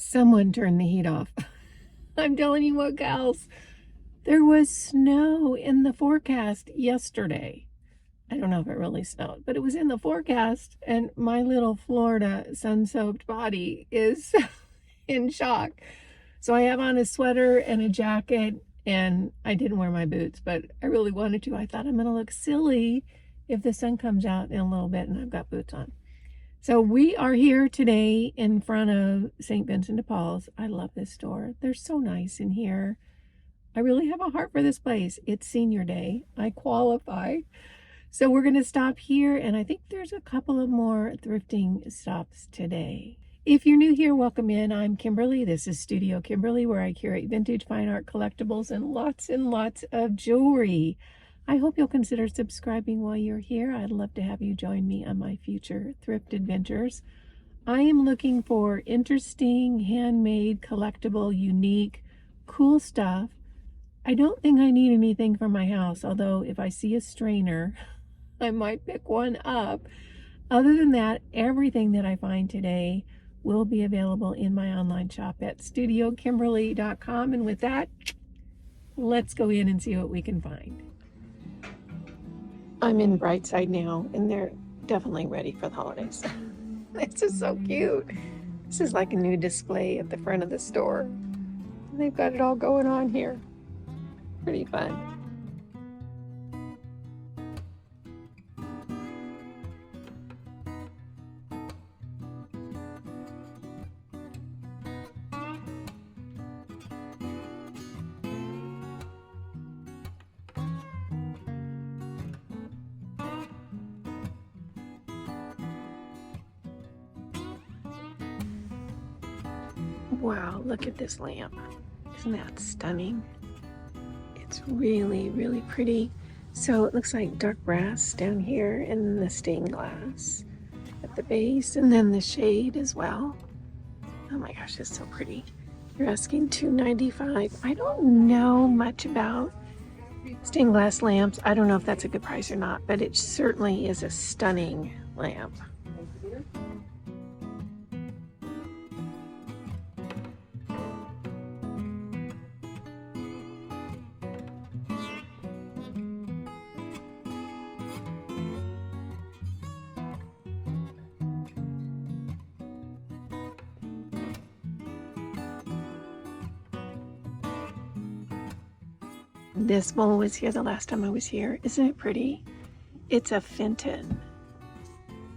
Someone turned the heat off. I'm telling you what, gals, there was snow in the forecast yesterday. I don't know if it really snowed, but it was in the forecast, and my little Florida sun-soaked body is in shock. So I have on a sweater and a jacket, and I didn't wear my boots, but I really wanted to. I thought I'm going to look silly if the sun comes out in a little bit and I've got boots on. So we are here today in front of St. Vincent de Paul's. I love this store. They're so nice in here. I really have a heart for this place. It's senior day. I qualify. So we're going to stop here, and I think there's a couple of more thrifting stops today. If you're new here, welcome in. I'm Kimberly. This is Studio Kimberly, where I curate vintage fine art collectibles and lots of jewelry. I hope you'll consider subscribing while you're here. I'd love to have you join me on my future thrift adventures. I am looking for interesting, handmade, collectible, unique, cool stuff. I don't think I need anything for my house, although if I see a strainer, I might pick one up. Other than that, everything that I find today will be available in my online shop at studiokimberly.com. And with that, let's go in and see what we can find. I'm in Brightside now, and they're definitely ready for the holidays. This is so cute. This is like a new display at the front of the store. They've got it all going on here. Pretty fun. Wow, look at this lamp. Isn't that stunning? It's really pretty. So it looks like dark brass down here and the stained glass at the base, and then the shade as well. Oh my gosh, it's so pretty. You're asking $2.95. I don't know much about stained glass lamps. I don't know if that's a good price or not, but it certainly is a stunning lamp. This bowl was here the last time I was here. Isn't it pretty? It's a Fenton.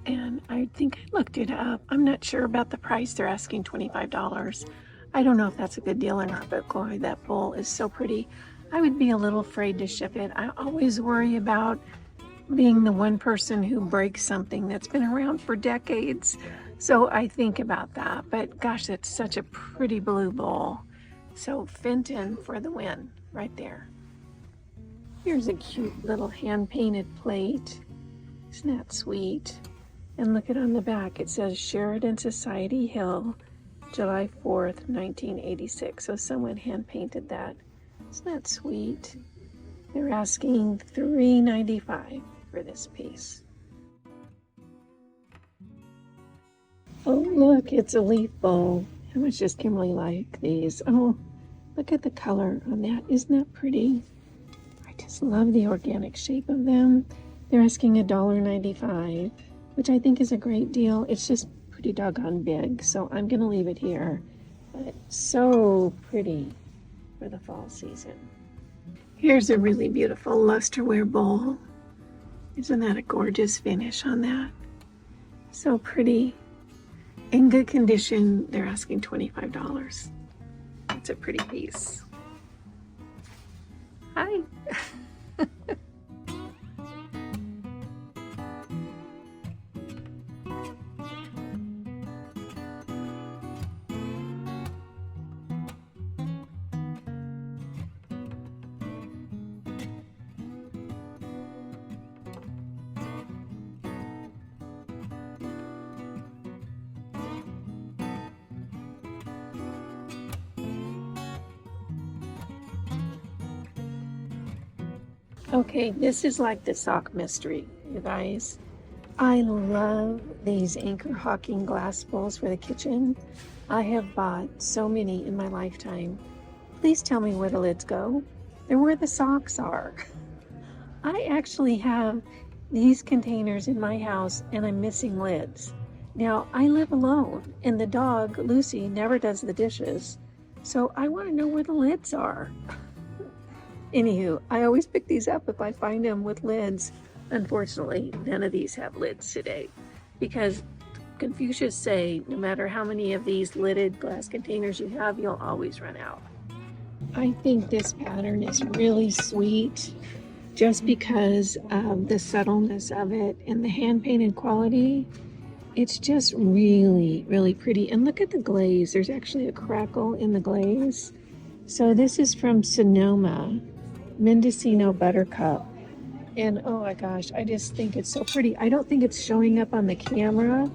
And I think I looked it up. I'm not sure about the price. They're asking $25. I don't know if that's a good deal or not, but boy, that bowl is so pretty. I would be a little afraid to ship it. I always worry about being the one person who breaks something that's been around for decades. So I think about that. But gosh, that's such a pretty blue bowl. So Fenton for the win right there. Here's a cute little hand-painted plate. Isn't that sweet? And look at on the back, it says Sheridan Society Hill, July 4th, 1986. So someone hand-painted that. Isn't that sweet? They're asking $3.95 for this piece. Oh, look, it's a leaf bowl. How much does Kimberly like these? Oh, look at the color on that. Isn't that pretty? I just love the organic shape of them. They're asking $1.95, which I think is a great deal. It's just pretty doggone big, so I'm gonna leave it here. But so pretty for the fall season. Here's a really beautiful lusterware bowl. Isn't that a gorgeous finish on that? So pretty. In good condition, they're asking $25. It's a pretty piece. Hi. Okay, this is like the sock mystery, you guys. I love these anchor hawking glass bowls for the kitchen. I have bought so many in my lifetime. Please tell me where the lids go. They're where the socks are. I actually have these containers in my house and I'm missing lids. Now, I live alone and the dog, Lucy, never does the dishes. So I want to know where the lids are. Anywho, I always pick these up if I find them with lids. Unfortunately, none of these have lids today because Confucius say no matter how many of these lidded glass containers you have, you'll always run out. I think this pattern is really sweet just because of the subtleness of it and the hand painted quality. It's just really, really pretty. And look at the glaze. There's actually a crackle in the glaze. So this is from Sonoma, Mendocino Buttercup. And oh my gosh, I just think it's so pretty. I don't think it's showing up on the camera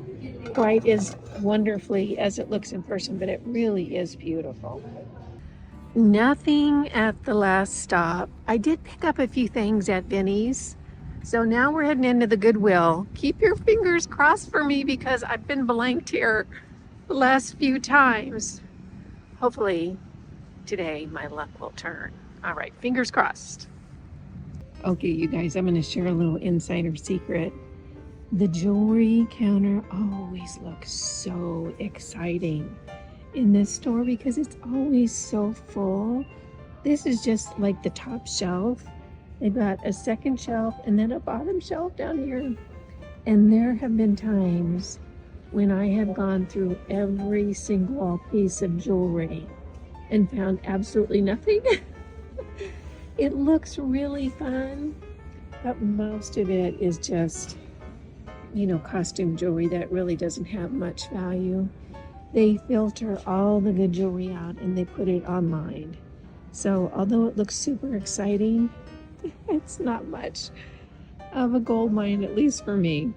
quite as wonderfully as it looks in person, but it really is beautiful. Nothing at the last stop. I did pick up a few things at Vinnie's. So now we're heading into the Goodwill. Keep your fingers crossed for me because I've been blanked here the last few times. Hopefully today my luck will turn. All right, fingers crossed. Okay, you guys, I'm going to share a little insider secret. The jewelry counter always looks so exciting in this store because it's always so full. This is just like the top shelf. They've got a second shelf and then a bottom shelf down here. And there have been times when I have gone through every single piece of jewelry and found absolutely nothing. It looks really fun, but most of it is just, costume jewelry that really doesn't have much value. They filter all the good jewelry out and they put it online. So although it looks super exciting, it's not much of a gold mine, at least for me.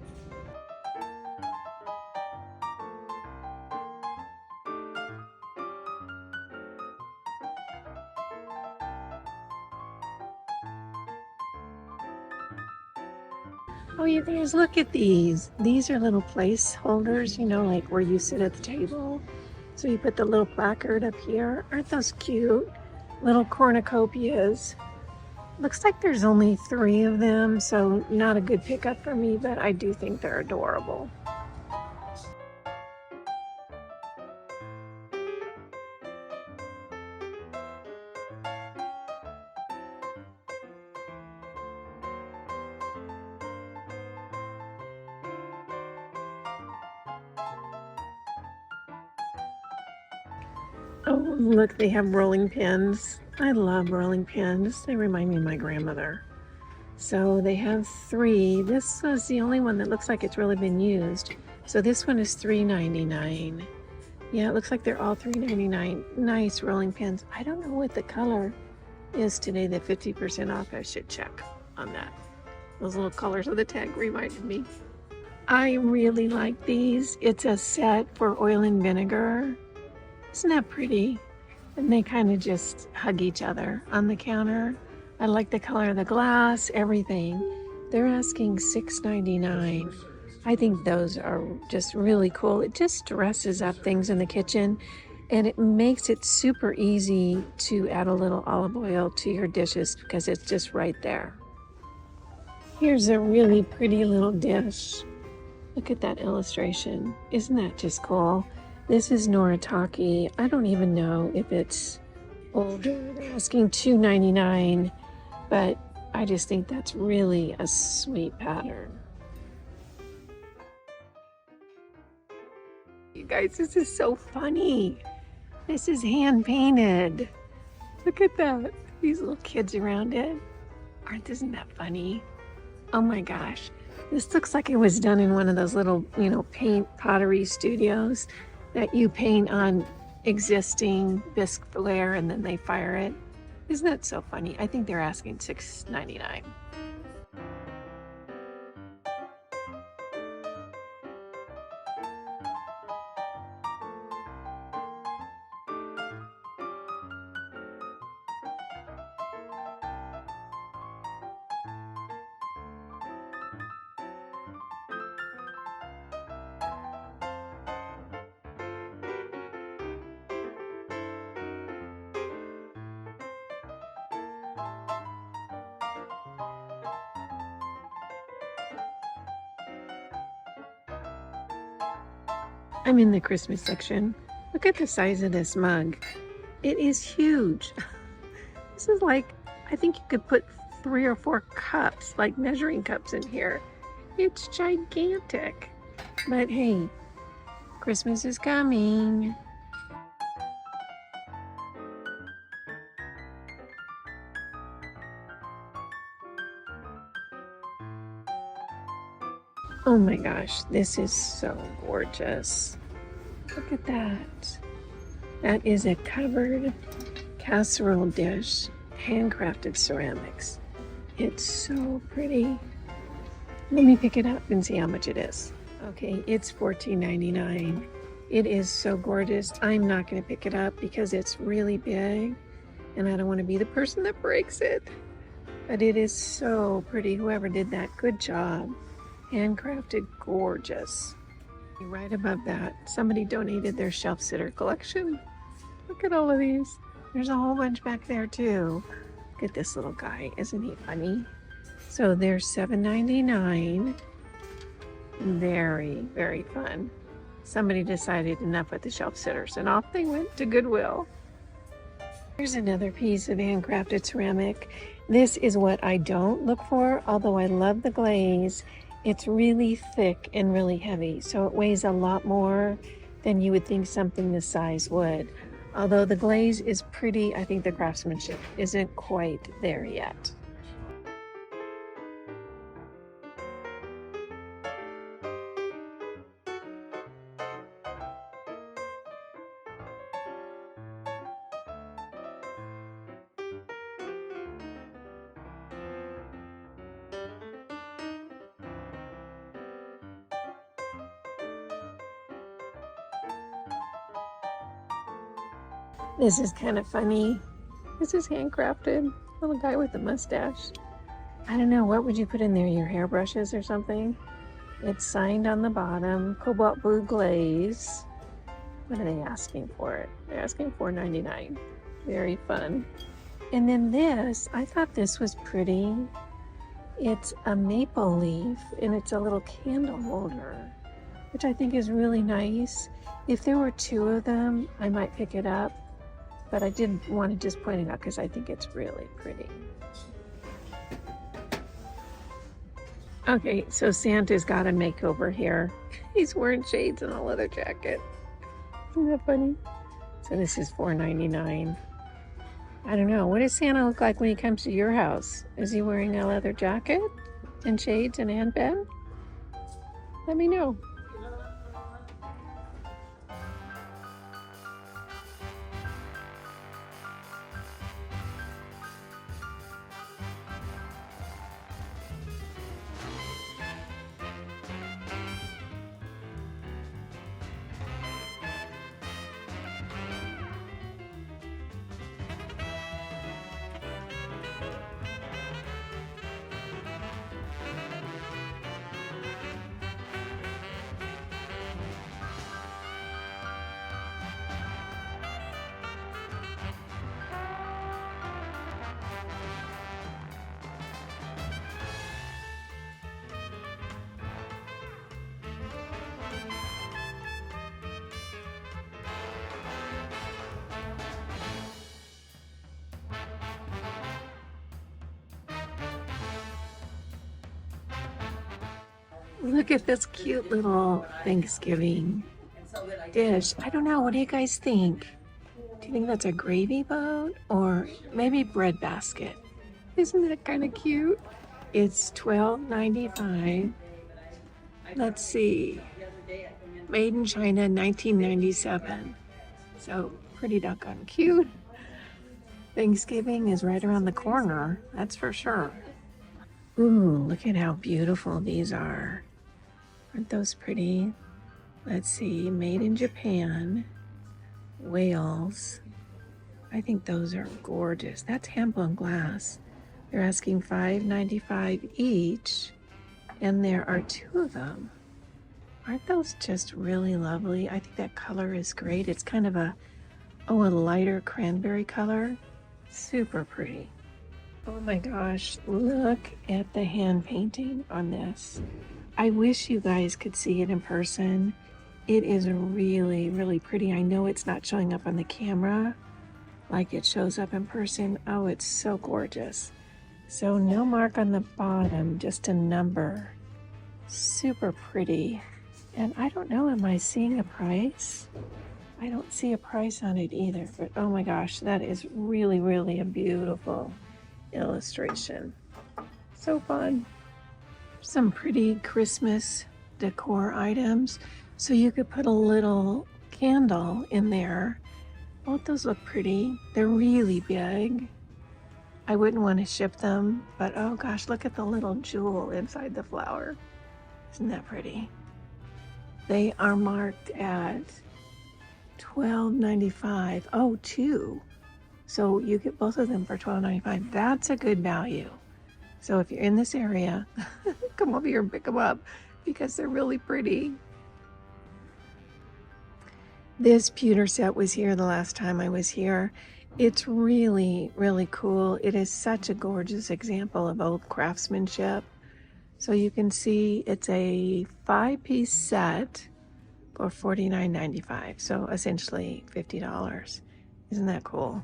Oh, you guys, look at these. These are little placeholders, like where you sit at the table. So you put the little placard up here. Aren't those cute? Little cornucopias. Looks like there's only 3 of them, so not a good pickup for me, but I do think they're adorable. Oh, look, they have rolling pins. I love rolling pins. They remind me of my grandmother. So they have 3. This was the only one that looks like it's really been used. So this one is $3.99. Yeah, it looks like they're all $3.99. Nice rolling pins. I don't know what the color is today. The 50% off. I should check on that. Those little colors of the tag reminded me. I really like these. It's a set for oil and vinegar. Isn't that pretty? And they kind of just hug each other on the counter. I like the color of the glass, everything. They're asking $6.99. I think those are just really cool. It just dresses up things in the kitchen and it makes it super easy to add a little olive oil to your dishes because it's just right there. Here's a really pretty little dish. Look at that illustration. Isn't that just cool? This is Noritake. I don't even know if it's older. They're asking $2.99, but I just think that's really a sweet pattern. You guys, this is so funny. This is hand painted. Look at that. These little kids around it. Isn't that funny? Oh my gosh. This looks like it was done in one of those little, paint pottery studios that you paint on existing bisque ware and then they fire it. Isn't that so funny? I think they're asking $6.99. I'm in the Christmas section. Look at the size of this mug. It is huge. This is like, I think you could put 3 or 4 cups, like measuring cups in here. It's gigantic. But hey, Christmas is coming. Oh my gosh, this is so gorgeous. Look at that. That is a covered casserole dish, handcrafted ceramics. It's so pretty. Let me pick it up and see how much it is. Okay, it's $14.99. It is so gorgeous. I'm not going to pick it up because it's really big and I don't want to be the person that breaks it. But it is so pretty. Whoever did that, good job. Handcrafted, gorgeous. Right above that, somebody donated their shelf sitter collection. Look at all of these. There's a whole bunch back there too. Look at this little guy. Isn't he funny? So they're $7.99. Very, very fun. Somebody decided enough with the shelf sitters and off they went to Goodwill. Here's another piece of handcrafted ceramic. This is what I don't look for, although I love the glaze. It's really thick and really heavy, so it weighs a lot more than you would think something this size would. Although the glaze is pretty, I think the craftsmanship isn't quite there yet. This is kind of funny. This is handcrafted. Little guy with a mustache. I don't know, what would you put in there? Your hairbrushes or something? It's signed on the bottom. Cobalt blue glaze. What are they asking for it? They're asking $4.99. Very fun. And then this, I thought this was pretty. It's a maple leaf and it's a little candle holder, which I think is really nice. If there were 2 of them, I might pick it up. But I did want to just point it out because I think it's really pretty. Okay, so Santa's got a makeover here. He's wearing shades and a leather jacket. Isn't that funny? So this is $4.99. I don't know. What does Santa look like when he comes to your house? Is he wearing a leather jacket and shades and a handband? Let me know. Look at this cute little Thanksgiving dish. I don't know. What do you guys think? Do you think that's a gravy boat or maybe bread basket? Isn't that kind of cute? It's $12.95. Let's see. Made in China, 1997. So pretty doggone cute. Thanksgiving is right around the corner. That's for sure. Ooh, look at how beautiful these are. Aren't those pretty? Let's see, made in Japan, Wales. I think those are gorgeous. That's hand-blown glass. They're asking $5.95 each, and there are 2 of them. Aren't those just really lovely? I think that color is great. It's kind of a lighter cranberry color. Super pretty. Oh my gosh, look at the hand painting on this. I wish you guys could see it in person. It is really, really pretty. I know it's not showing up on the camera like it shows up in person. Oh, it's so gorgeous. So no mark on the bottom, just a number. Super pretty. And I don't know, am I seeing a price? I don't see a price on it either, but oh my gosh, that is really, really a beautiful illustration. So fun. Some pretty Christmas decor items. So you could put a little candle in there. Won't those look pretty? They're really big. I wouldn't want to ship them, but oh gosh, look at the little jewel inside the flower. Isn't that pretty? They are marked at $12.95. Oh, two. So you get both of them for $12.95. That's a good value. So if you're in this area, come over here and pick them up because they're really pretty. This pewter set was here the last time I was here. It's really, really cool. It is such a gorgeous example of old craftsmanship. So you can see it's a 5-piece set for $49.95. So essentially $50. Isn't that cool?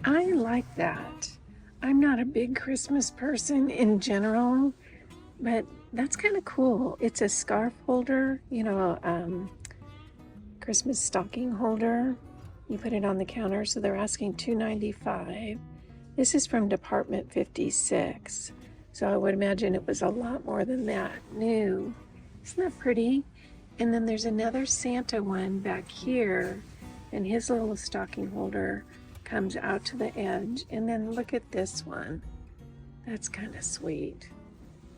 I like that. I'm not a big Christmas person in general, but that's kind of cool. It's a scarf holder, you know, Christmas stocking holder. You put it on the counter, so they're asking $2.95. This is from Department 56, so I would imagine it was a lot more than that new. Isn't that pretty? And then there's another Santa one back here, and his little stocking holder comes out to the edge. And then look at this one. That's kind of sweet.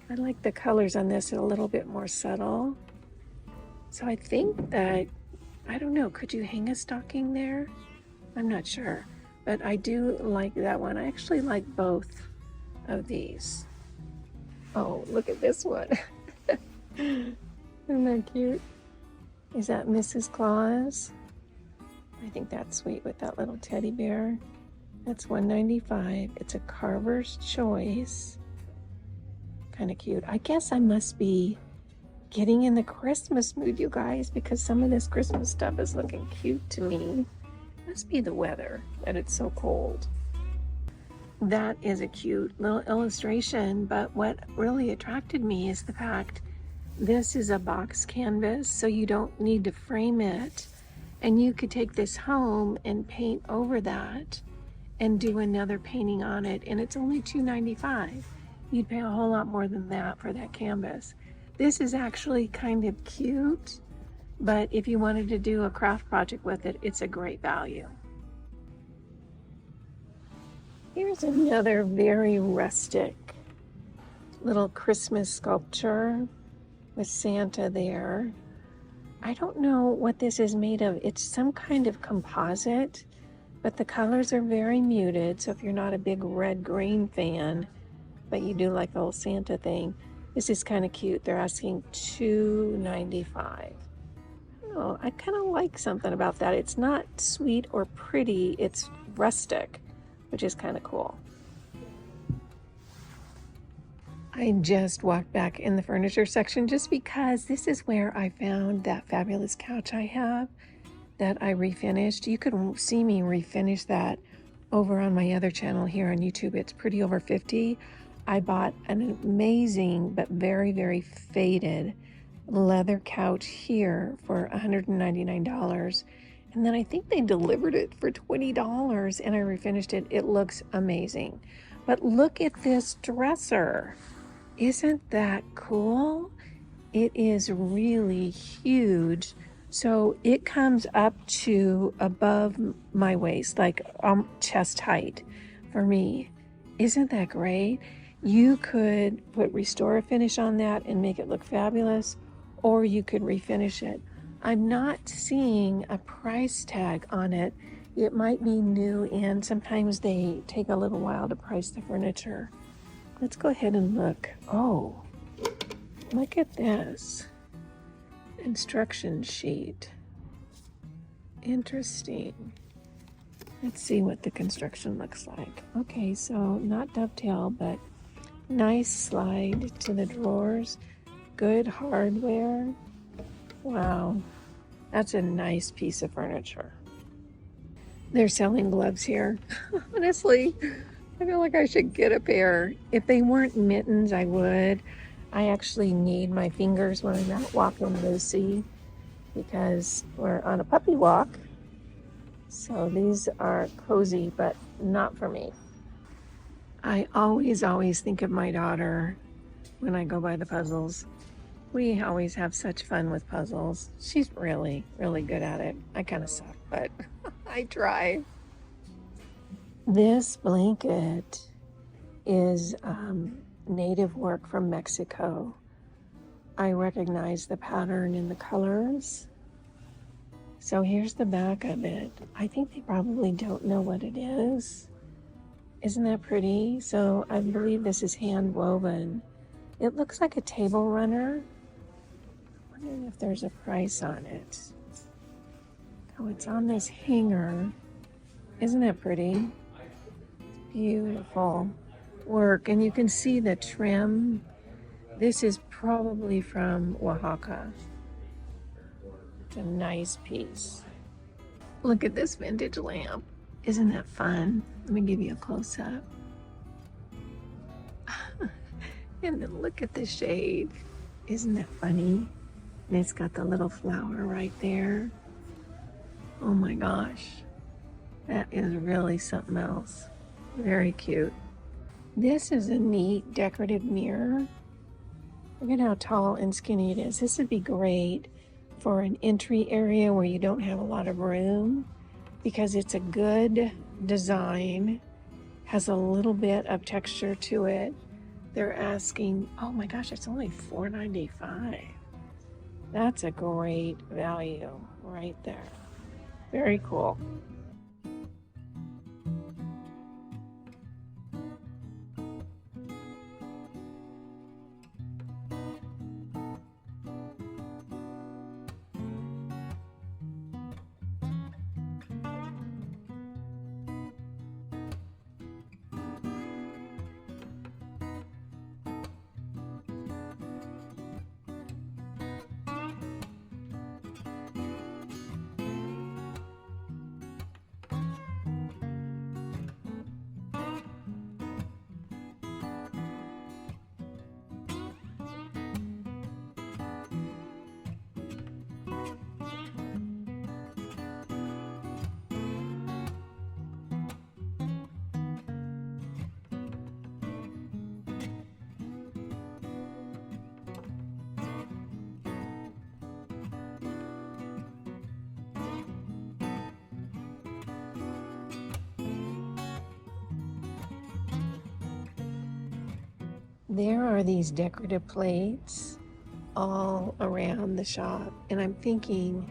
I like the colors on this a little bit more subtle. So I think that, I don't know, could you hang a stocking there? I'm not sure, but I do like that one. I actually like both of these. Oh, look at this one. Isn't that cute? Is that Mrs. Claus? I think that's sweet with that little teddy bear. That's $1.95. It's a carver's choice. Kind of cute. I guess I must be getting in the Christmas mood, you guys, because some of this Christmas stuff is looking cute to me. Must be the weather that it's so cold. That is a cute little illustration, but what really attracted me is the fact this is a box canvas, so you don't need to frame it. And you could take this home and paint over that and do another painting on it, and it's only $2.95. You'd pay a whole lot more than that for that canvas. This is actually kind of cute, but if you wanted to do a craft project with it, it's a great value. Here's another very rustic little Christmas sculpture with Santa there. I don't know what this is made of. It's some kind of composite, but the colors are very muted. So if you're not a big red-green fan, but you do like the whole Santa thing, this is kind of cute. They're asking $2.95. I don't know, I kind of like something about that. It's not sweet or pretty, it's rustic, which is kind of cool. I just walked back in the furniture section just because this is where I found that fabulous couch I have that I refinished. You could see me refinish that over on my other channel here on YouTube. It's Pretty Over 50. I bought an amazing but very, very faded leather couch here for $199. And then I think they delivered it for $20 and I refinished it. It looks amazing. But look at this dresser. Isn't that cool? It is really huge. So it comes up to above my waist, like chest height for me. Isn't that great? You could put Restore Finish on that and make it look fabulous, or you could refinish it. I'm not seeing a price tag on it. It might be new in. Sometimes they take a little while to price the furniture. Let's go ahead and look. Oh, look at this instruction sheet. Interesting. Let's see what the construction looks like. Okay, so not dovetail, but nice slide to the drawers. Good hardware. Wow, that's a nice piece of furniture. They're selling gloves here. Honestly, I feel like I should get a pair. If they weren't mittens, I would. I actually need my fingers when I'm out walking Lucy because we're on a puppy walk. So these are cozy, but not for me. I always think of my daughter when I go by the puzzles. We always have such fun with puzzles. She's really good at it. I kind of suck, but I try. This blanket is native work from Mexico. I recognize the pattern in the colors. So here's the back of it. I think they probably don't know what it is. Isn't that pretty? So I believe this is hand woven. It looks like a table runner. I'm wondering if there's a price on it. Oh, it's on this hanger. Isn't that pretty? Beautiful work. And you can see the trim. This is probably from Oaxaca. It's a nice piece. Look at this vintage lamp. Isn't that fun? Let me give you a close-up. And then look at the shade. Isn't that funny? And it's got the little flower right there. Oh my gosh. That is really something else. Very cute. This is a neat decorative mirror. Look at how tall and skinny it is. This would be great for an entry area where you don't have a lot of room because it's a good design, has a little bit of texture to it. They're asking, oh my gosh, it's only $4.95. That's a great value right there. Very cool. There are these decorative plates all around the shop, and I'm thinking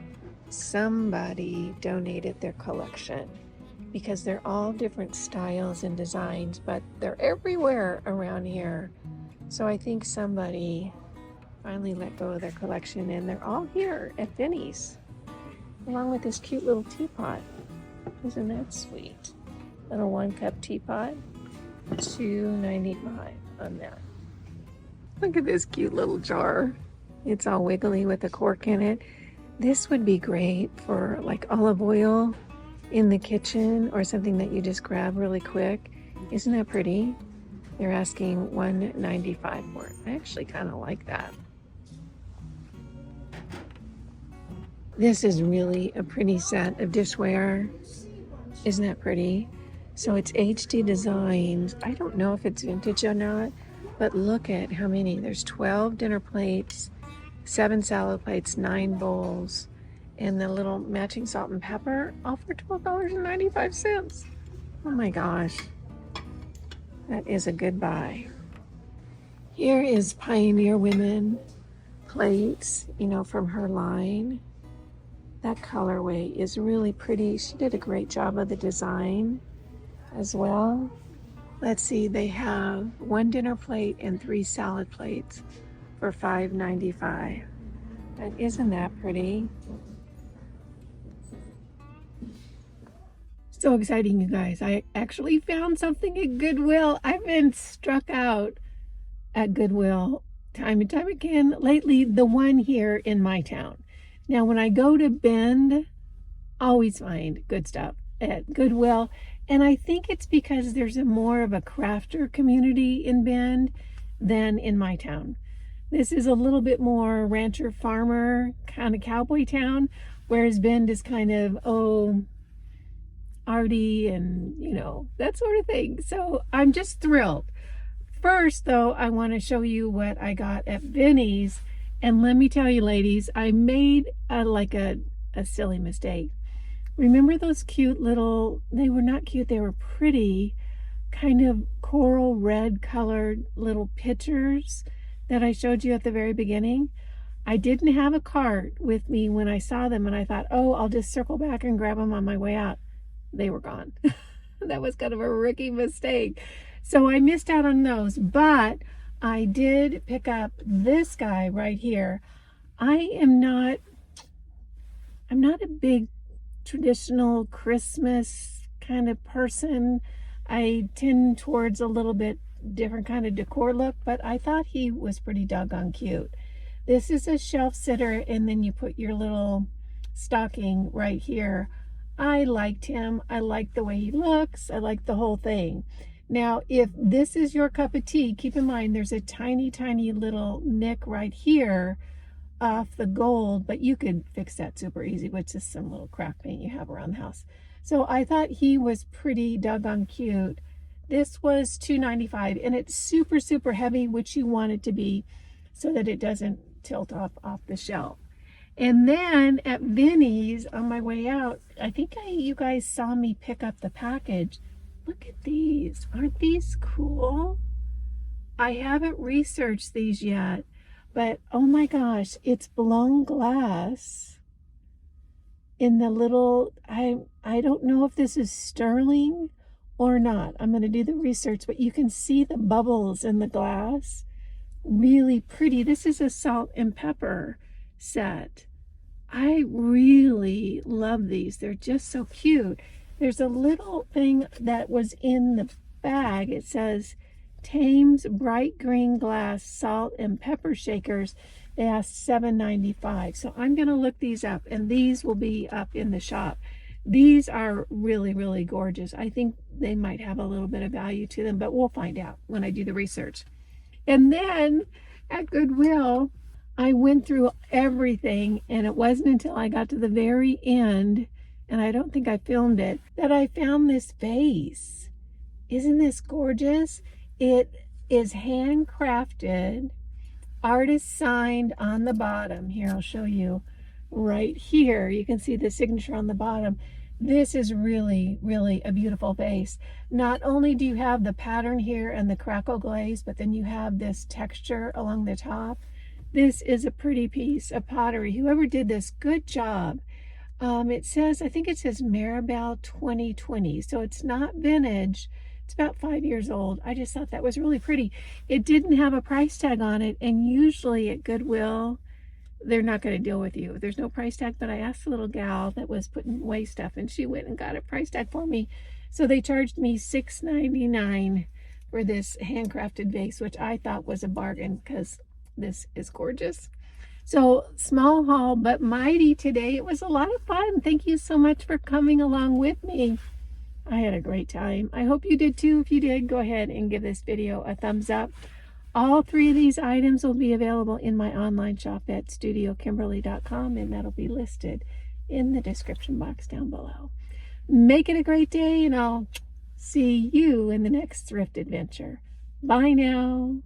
somebody donated their collection because they're all different styles and designs, but they're everywhere around here. So I think somebody finally let go of their collection, and they're all here at Finney's, along with this cute little teapot. Isn't that sweet? Little 1-cup teapot, $2.95 on that. Look at this cute little jar. It's all wiggly with a cork in it. This would be great for like olive oil in the kitchen or something that you just grab really quick. Isn't that pretty? They're asking $1.95 for it. I actually kind of like that. This is really a pretty set of dishware. Isn't that pretty? So it's HD designs. I don't know if it's vintage or not, but look at how many. There's 12 dinner plates, 7 salad plates, 9 bowls, and the little matching salt and pepper, all for $12.95. Oh my gosh. That is a good buy. Here is Pioneer Women plates, you know, from her line. That colorway is really pretty. She did a great job of the design as well. Let's see, they have 1 dinner plate and 3 salad plates for $5.95. And isn't that pretty? So exciting, you guys. I actually found something at Goodwill. I've been struck out at Goodwill time and time again. Lately, the one here in my town. Now, when I go to Bend, I always find good stuff at Goodwill. And I think it's because there's more of a crafter community in Bend than in my town. This is a little bit more rancher farmer kind of cowboy town, whereas Bend is kind of, arty and, that sort of thing. So I'm just thrilled. First, though, I want to show you what I got at Vinnie's. And let me tell you, ladies, I made a silly mistake. Remember those cute little, they were not cute, they were pretty, kind of coral red colored little pitchers that I showed you at the very beginning? I didn't have a cart with me when I saw them, and I thought, I'll just circle back and grab them on my way out. They were gone. That was kind of a rookie mistake. So I missed out on those, but I did pick up this guy right here. I'm not a big traditional Christmas kind of person. I tend towards a little bit different kind of decor look, but I thought he was pretty doggone cute. This is a shelf sitter, and then you put your little stocking right here. I liked him. I like the way he looks. I like the whole thing. Now, if this is your cup of tea, keep in mind there's a tiny, tiny little nick right here off the gold, but you could fix that super easy with just some little craft paint you have around the house. So I thought he was pretty doggone cute. This was $2.95, and it's super, super heavy, which you want it to be so that it doesn't tilt off the shelf. And then at Vinnie's on my way out, I think you guys saw me pick up the package. Look at these. Aren't these cool? I haven't researched these yet, but oh my gosh, it's blown glass in the little, I don't know if this is sterling or not. I'm going to do the research, but you can see the bubbles in the glass. Really pretty. This is a salt and pepper set. I really love these. They're just so cute. There's a little thing that was in the bag. It says Thames bright green glass salt and pepper shakers. They asked $7.95. So I'm going to look these up, and these will be up in the shop. These are really, really gorgeous. I think they might have a little bit of value to them, but we'll find out when I do the research. And then at Goodwill, I went through everything, and it wasn't until I got to the very end, and I don't think I filmed it, that I found this vase. Isn't this gorgeous? It is handcrafted, artist signed on the bottom. Here, I'll show you right here. You can see the signature on the bottom. This is really, really a beautiful vase. Not only do you have the pattern here and the crackle glaze, but then you have this texture along the top. This is a pretty piece of pottery. Whoever did this, good job. It says, I think it says Maribel 2020. So it's not vintage. It's about 5 years old. I just thought that was really pretty. It didn't have a price tag on it. And usually at Goodwill, they're not going to deal with you. There's no price tag, but I asked the little gal that was putting away stuff, and she went and got a price tag for me. So they charged me $6.99 for this handcrafted vase, which I thought was a bargain because this is gorgeous. So small haul, but mighty today. It was a lot of fun. Thank you so much for coming along with me. I had a great time. I hope you did too. If you did, go ahead and give this video a thumbs up. All 3 of these items will be available in my online shop at studiokimberly.com, and that'll be listed in the description box down below. Make it a great day, and I'll see you in the next thrift adventure. Bye now.